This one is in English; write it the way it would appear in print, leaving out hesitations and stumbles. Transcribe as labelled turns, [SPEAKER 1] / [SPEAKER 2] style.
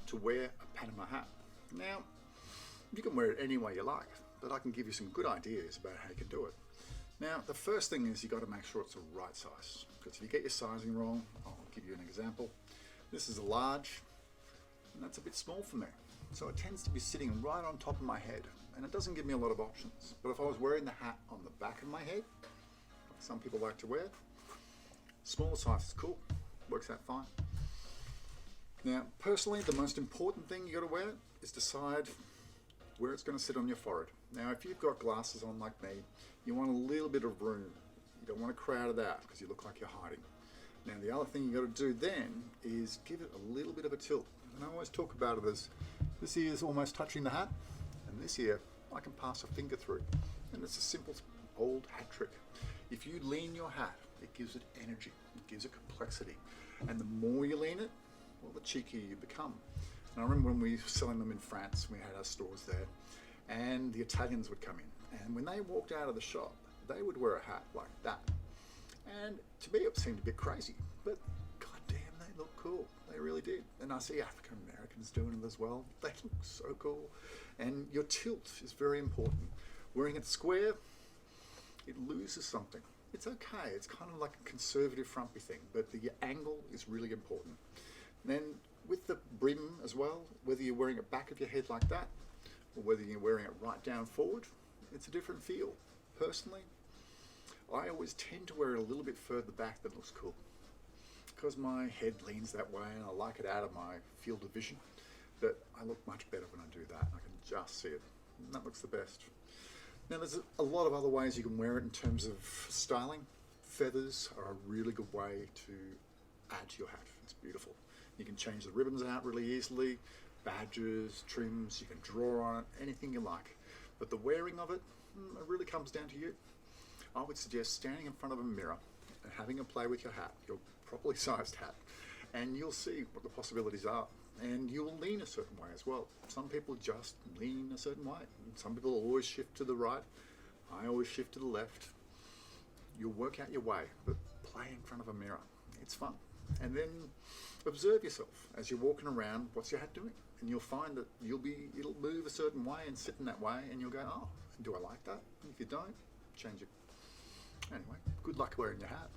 [SPEAKER 1] to wear a Panama hat. Now, you can wear it any way you like, but I can give you some good ideas about how you can do it. Now, the first thing is you got to make sure it's the right size, because if you get your sizing wrong, I'll give you an example. This is a large, and that's a bit small for me. So it tends to be sitting right on top of my head, and it doesn't give me a lot of options. But if I was wearing the hat on the back of my head, like some people like to wear, smaller size is cool, works out fine. Now, personally, the most important thing you got to wear is decide where it's going to sit on your forehead. Now, if you've got glasses on like me, you want a little bit of room. You don't want to crowd it out because you look like you're hiding. Now, the other thing you got to do then is give it a little bit of a tilt. And I always talk about it as this ear is almost touching the hat, and this ear I can pass a finger through. And it's a simple old hat trick. If you lean your hat, it gives it energy, it gives it complexity. And the more you lean it, well, the cheekier you become. And I remember when we were selling them in France, we had our stores there, and the Italians would come in. And when they walked out of the shop, they would wear a hat like that. And to me, it seemed a bit crazy, but goddamn, they look cool. They really did. And I see African Americans doing it as well. They look so cool. And your tilt is very important. Wearing it square, it loses something. It's okay. It's kind of like a conservative frumpy thing, but the angle is really important. Then with the brim as well, whether you're wearing it back of your head like that, or whether you're wearing it right down forward, it's a different feel. Personally, I always tend to wear it a little bit further back than looks cool, because my head leans that way and I like it out of my field of vision. But I look much better when I do that. I can just see it. And that looks the best. Now, there's a lot of other ways you can wear it in terms of styling. Feathers are a really good way to add to your hat. It's beautiful. You can change the ribbons out really easily, badges, trims, you can draw on it, anything you like. But the wearing of it, it really comes down to you. I would suggest standing in front of a mirror and having a play with your hat, your properly sized hat, and you'll see what the possibilities are. And you'll lean a certain way as well. Some people just lean a certain way. Some people always shift to the right. I always shift to the left. You'll work out your way, but play in front of a mirror. It's fun. And then observe yourself as you're walking around. What's your hat doing? And you'll find that it'll move a certain way and sit in that way, and you'll go, oh, do I like that? And if you don't, change it. Anyway, good luck wearing your hat.